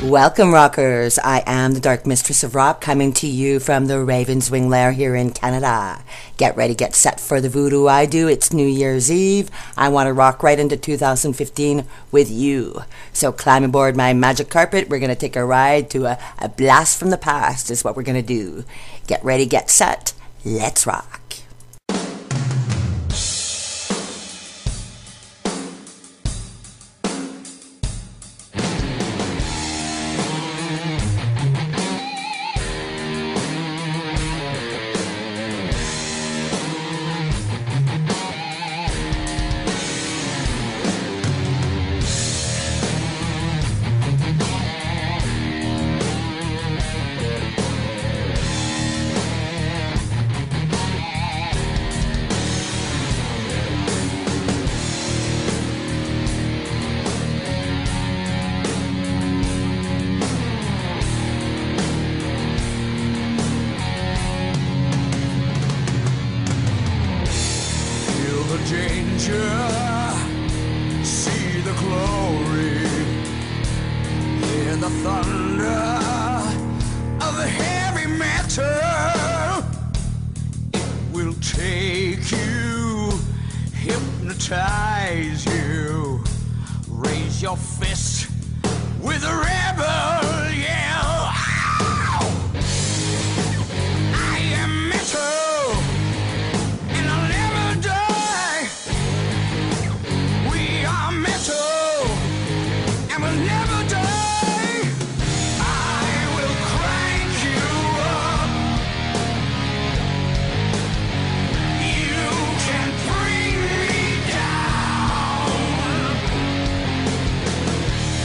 Welcome, rockers. I am the Dark Mistress of Rock, coming to you from the Raven's Wing Lair here in Canada. Get ready, get set for the voodoo I do. It's New Year's Eve. I want to rock right into 2015 with you. So climb aboard my magic carpet. We're going to take a ride to a blast from the past is what we're going to do. Get ready, get set. Let's rock.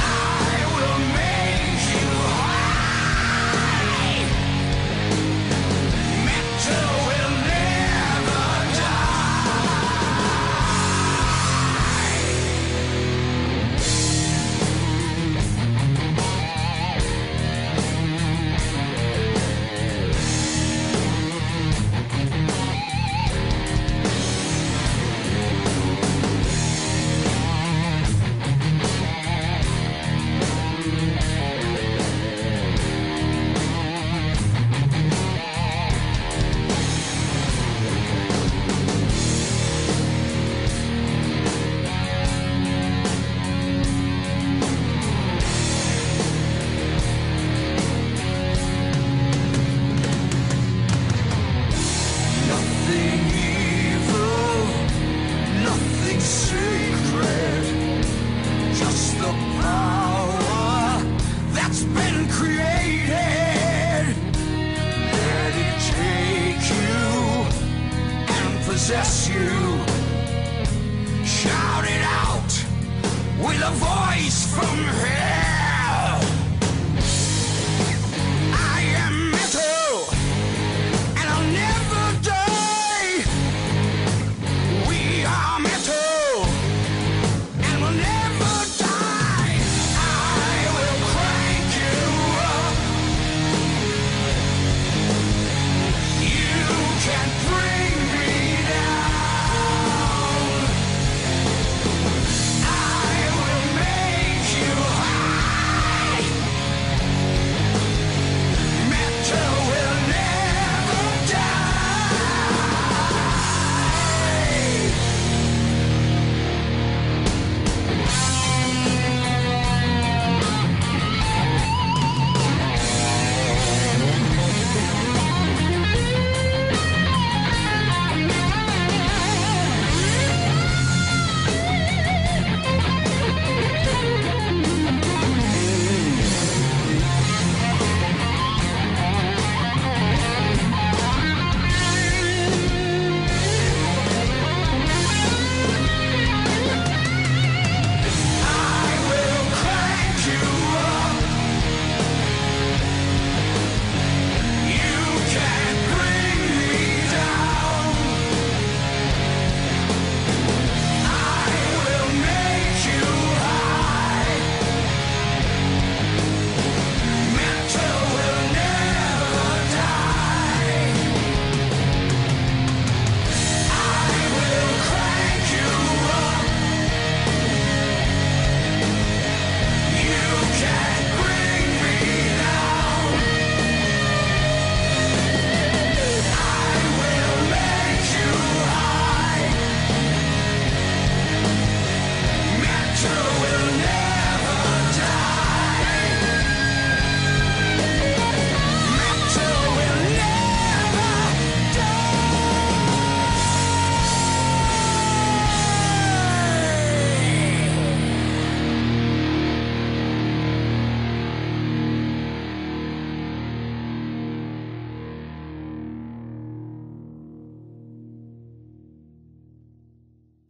I will make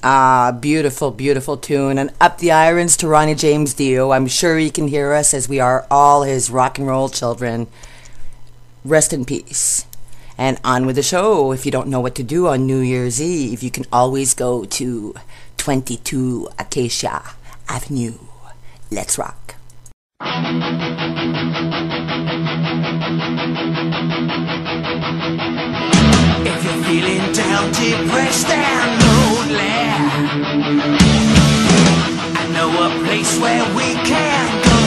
Ah, beautiful, beautiful tune. And up the irons to Ronnie James Dio. I'm sure he can hear us as we are all his rock and roll children. Rest in peace. And on with the show. If you don't know what to do on New Year's Eve, you can always go to 22 Acacia Avenue. Let's rock. If you're feeling down, depressed and lonely, I know a place where we can go.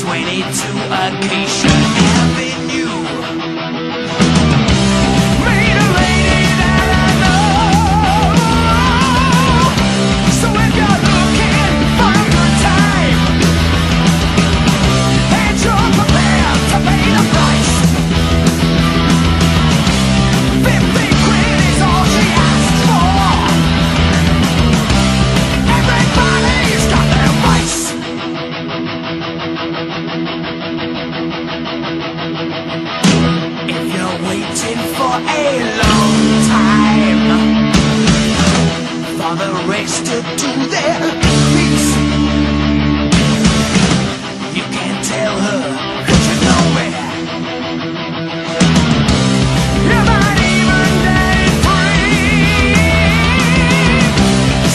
22 Acacia Avenue. Meet a lady that I know. So if you're looking for a good time and you're prepared to pay the price, 50 quid is all she asks for. Everybody's got their vice. If you're waiting for a long time for the rest to do their piece, you can tell her that you know it. You might even get it free.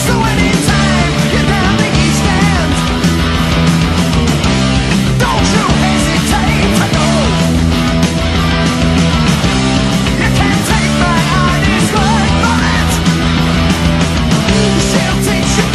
So anytime you're down the East End, don't you hesitate to go. You can't take my honest word for it. She'll teach you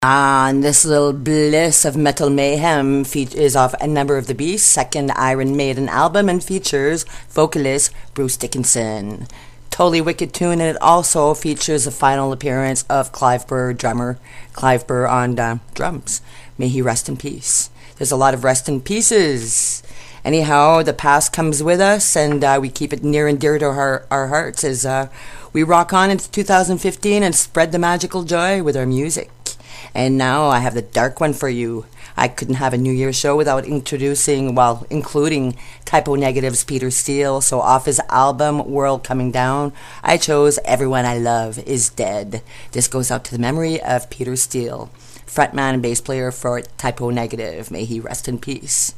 And this little bliss of metal mayhem is off A Number of the Beast's second Iron Maiden album and features vocalist Bruce Dickinson. Totally wicked tune, and it also features the final appearance of Clive Burr, drummer Clive Burr on drums. May he rest in peace. There's a lot of rest in pieces. Anyhow, the past comes with us, and we keep it near and dear to our hearts as we rock on into 2015 and spread the magical joy with our music. And now I have the dark one for you. I couldn't have a New Year's show without including Typo Negative's Peter Steele. So off his album World Coming Down, I chose Everyone I Love Is Dead. This goes out to the memory of Peter Steele, frontman and bass player for Typo Negative. May he rest in peace.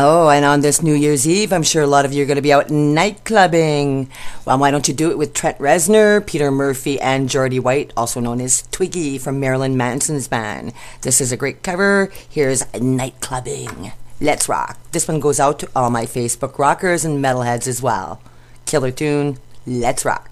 Oh, and on this New Year's Eve, I'm sure a lot of you are going to be out night clubbing. Well, why don't you do it with Trent Reznor, Peter Murphy, and Geordie White, also known as Twiggy from Marilyn Manson's band. This is a great cover. Here's Night Clubbing. Let's rock. This one goes out to all my Facebook rockers and metalheads as well. Killer tune. Let's rock.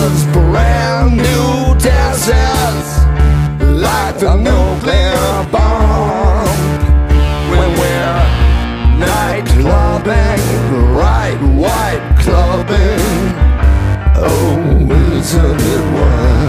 us brand new deserts, like the nuclear bomb. When we're night clubbing, bright white clubbing, oh, isn't it wild?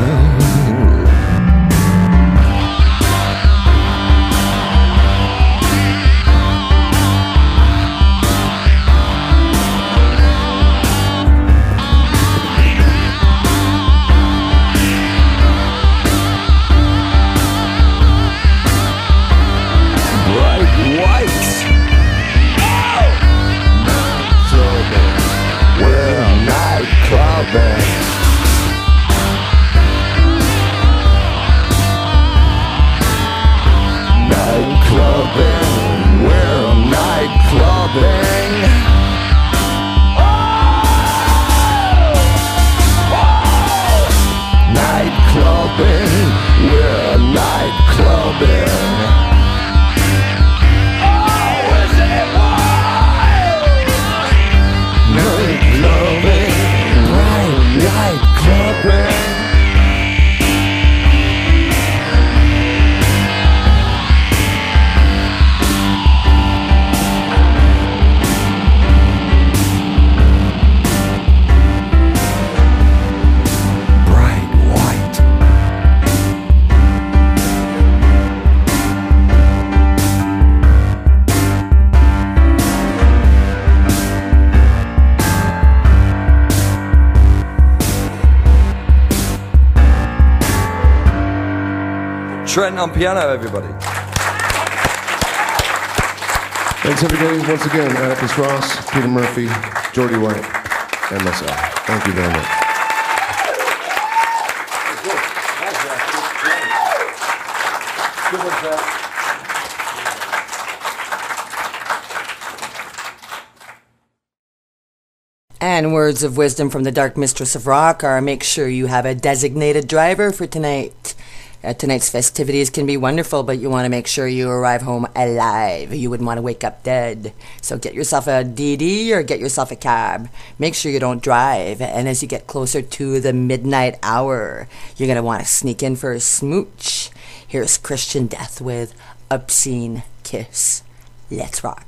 Trent on piano, everybody. Thanks, everybody, once again. Atticus Ross, Peter Murphy, Geordie White, and myself. Thank you very much. And words of wisdom from the Dark Mistress of Rock are make sure you have a designated driver for tonight. Tonight's festivities can be wonderful, but you want to make sure you arrive home alive. You wouldn't want to wake up dead. So get yourself a DD or get yourself a cab. Make sure you don't drive. And as you get closer to the midnight hour, you're going to want to sneak in for a smooch. Here's Christian Death with Obscene Kiss. Let's rock.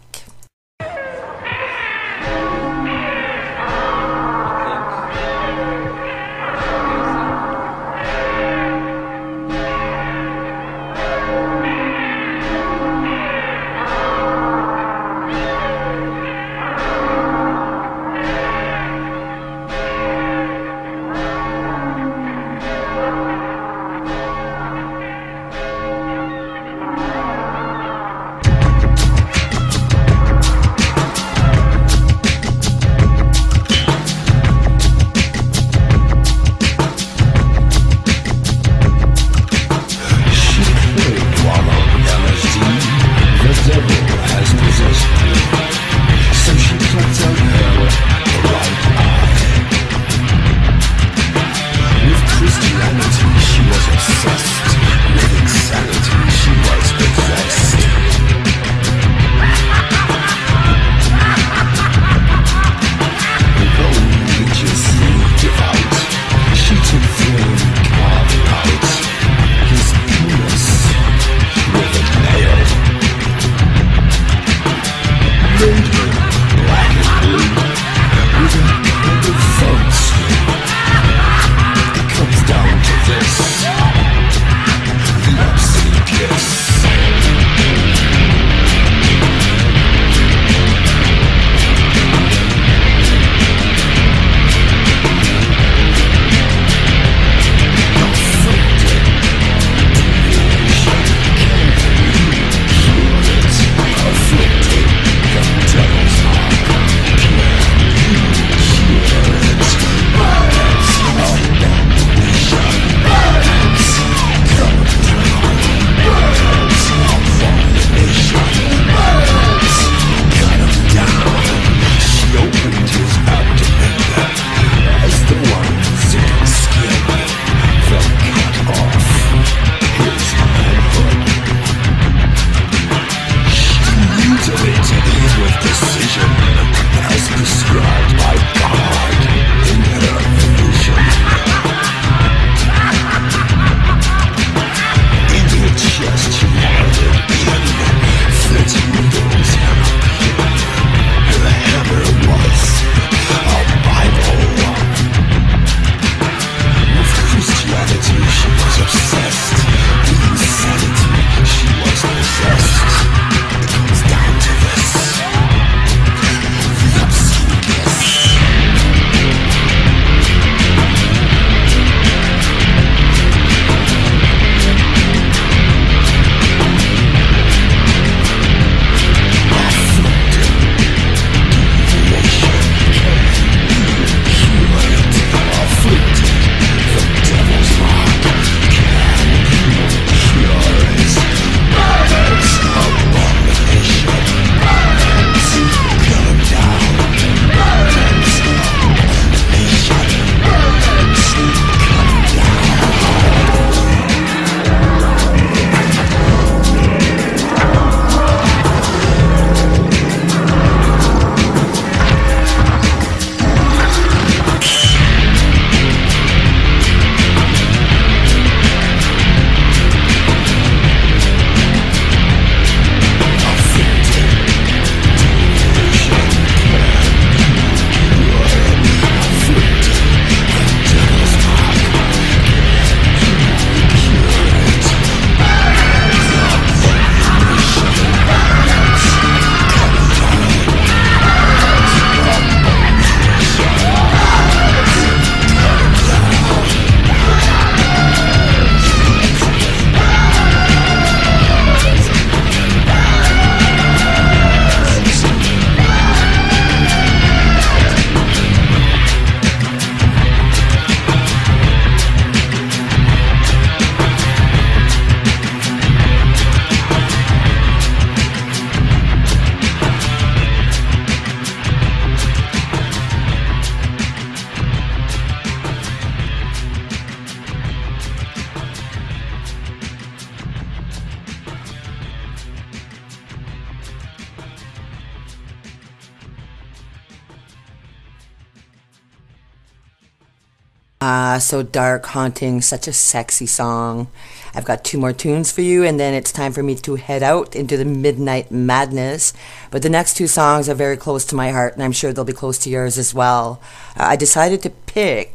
So dark, haunting, such a sexy song. I've got two more tunes for you, and then it's time for me to head out into the midnight madness. But the next two songs are very close to my heart, and I'm sure they'll be close to yours as well. I decided to pick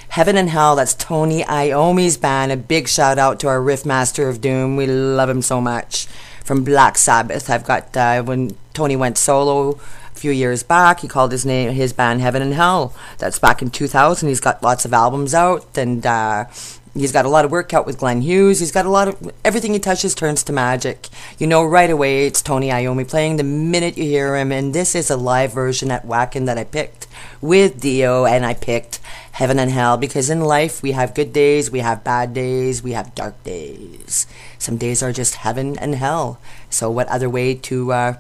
Heaven and Hell. That's Tony Iommi's band. A big shout out to our riff master of doom. We love him so much. From Black Sabbath. I've got when Tony went solo a few years back, he called his band Heaven and Hell. That's back in 2000. He's got lots of albums out, and he's got a lot of work out with Glenn Hughes. He's got a lot of everything he touches turns to magic. You know right away it's Tony Iommi playing the minute you hear him, and this is a live version at Wacken that I picked with Dio, and I picked Heaven and Hell because in life we have good days, we have bad days, we have dark days. Some days are just heaven and hell. So what other way to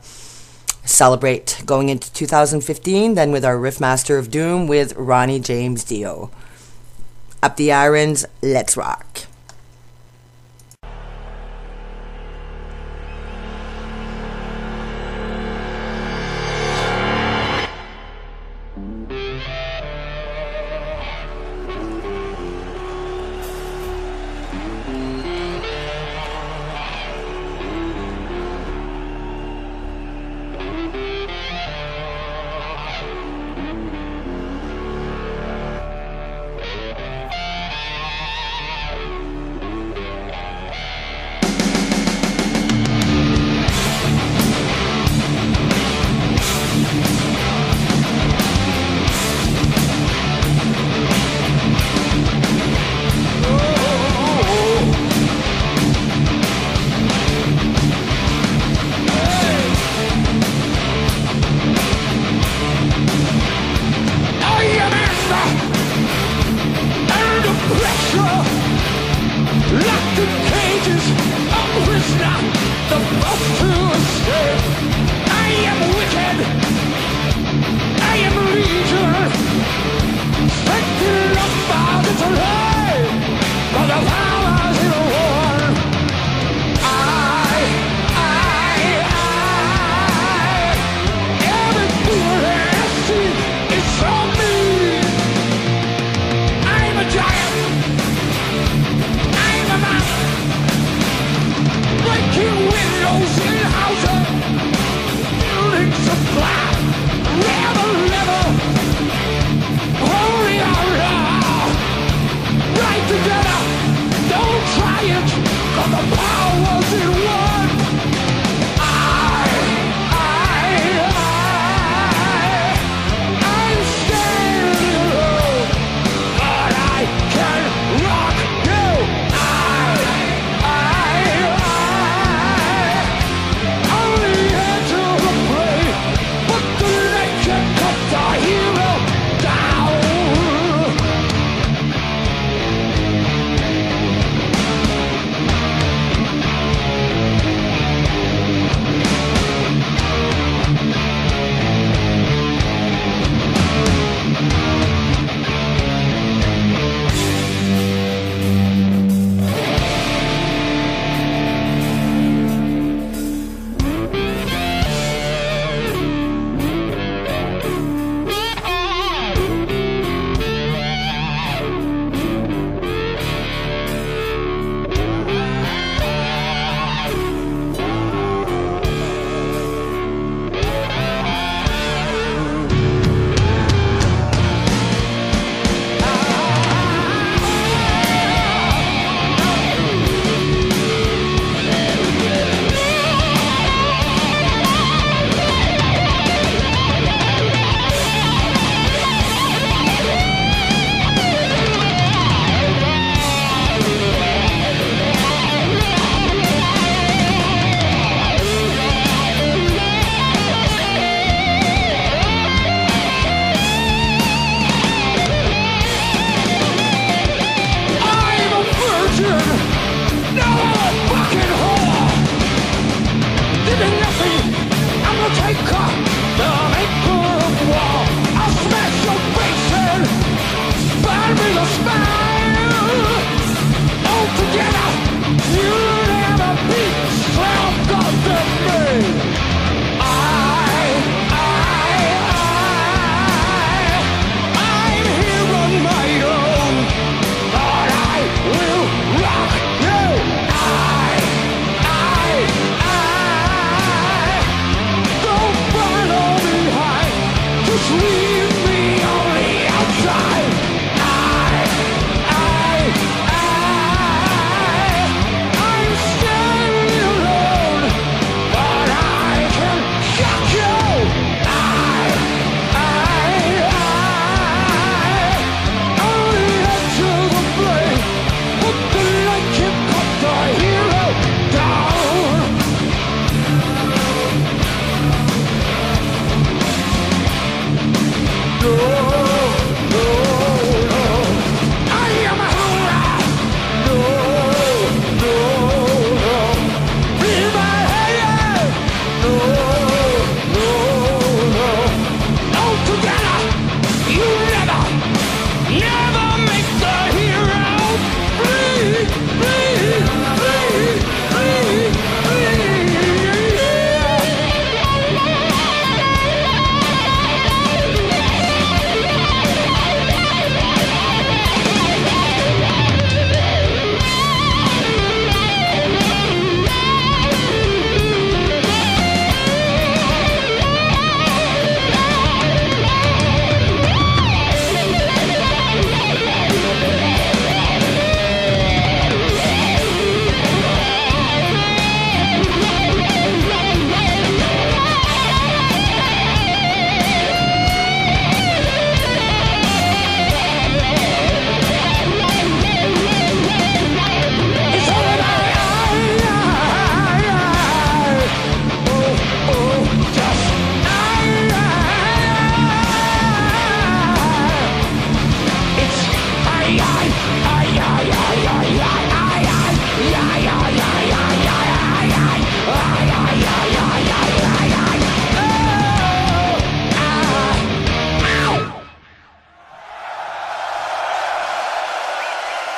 celebrate going into 2015 than with our riff master of doom with Ronnie James Dio. Up the irons, let's rock.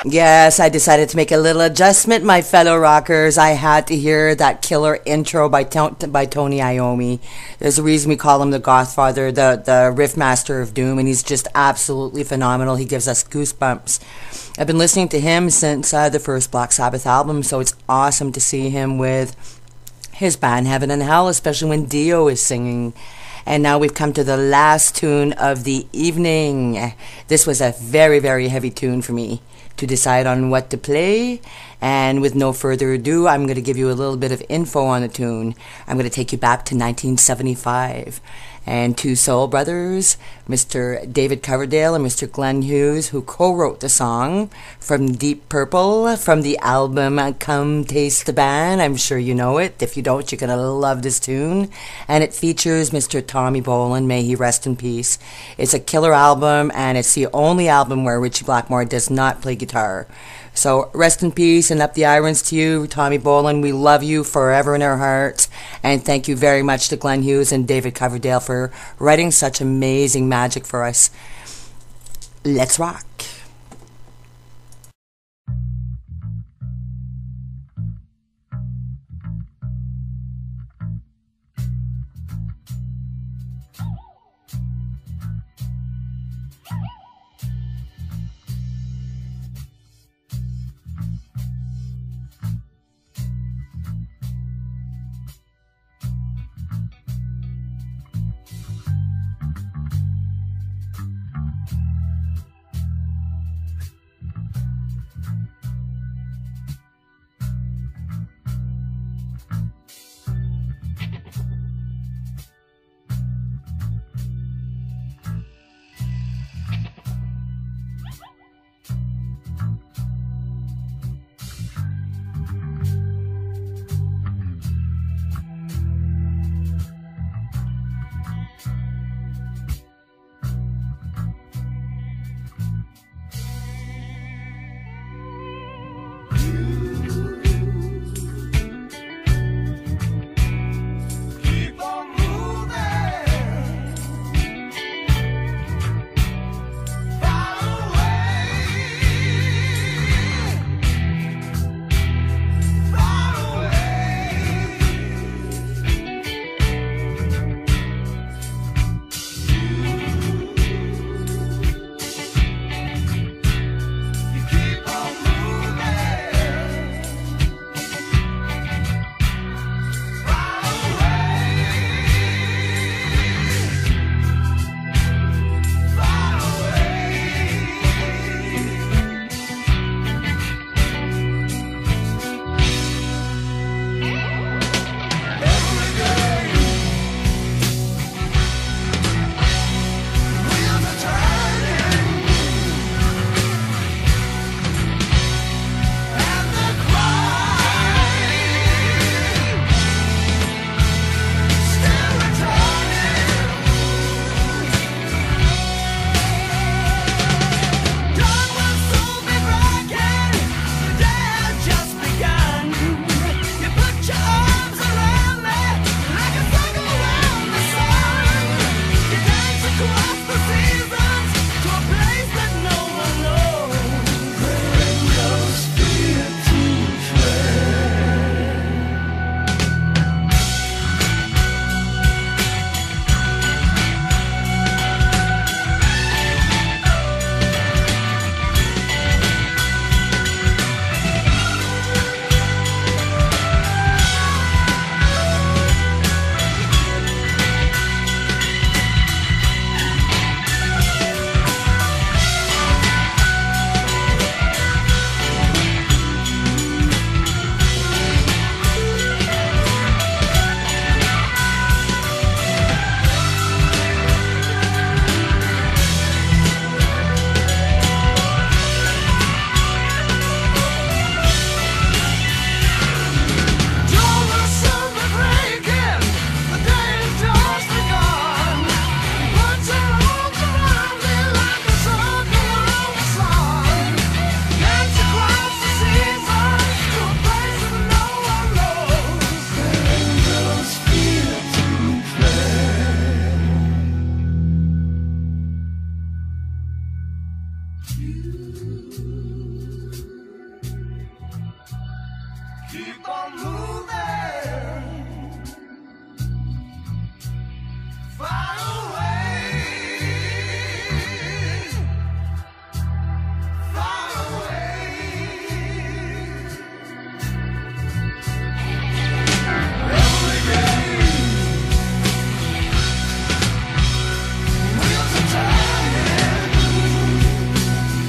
Yes, I decided to make a little adjustment, my fellow rockers. I had to hear that killer intro by Tony Iommi. There's a reason we call him the Godfather, the riff master of doom, and he's just absolutely phenomenal. He gives us goosebumps. I've been listening to him since the first Black Sabbath album, so it's awesome to see him with his band Heaven and Hell, especially when Dio is singing. And now we've come to the last tune of the evening. This was a very, very heavy tune for me to decide on what to play. And with no further ado, I'm going to give you a little bit of info on the tune. I'm going to take you back to 1975. And two soul brothers, Mr. David Coverdale and Mr. Glenn Hughes, who co-wrote the song from Deep Purple from the album Come Taste the Band. I'm sure you know it. If you don't, you're going to love this tune. And it features Mr. Tommy Bolin, may he rest in peace. It's a killer album, and it's the only album where Richie Blackmore does not play guitar. So rest in peace and up the irons to you, Tommy Bolin. We love you forever in our hearts. And thank you very much to Glenn Hughes and David Coverdale for writing such amazing magic for us. Let's rock. keep on moving far away, far away. Every day wheels are turning and they still returning.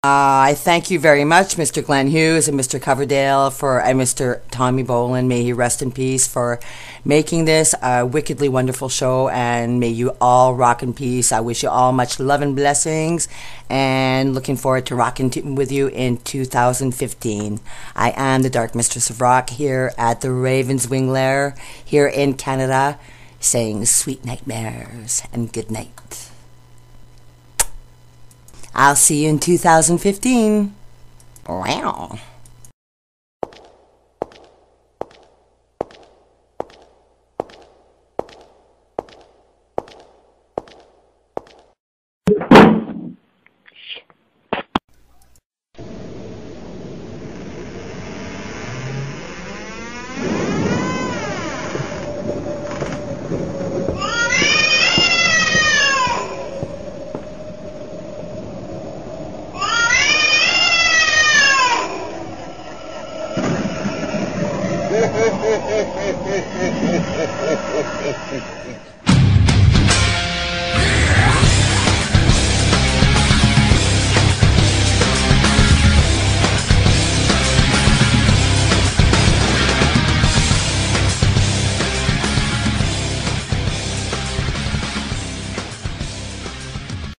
I thank you very much, Mr. Glenn Hughes and Mr. Coverdale and Mr. Tommy Bolin. May he rest in peace for making this a wickedly wonderful show, and may you all rock in peace. I wish you all much love and blessings, and looking forward to rocking with you in 2015. I am the Dark Mistress of Rock here at the Raven's Wing Lair here in Canada, saying sweet nightmares and good night. I'll see you in 2015. Wow. Hehehehe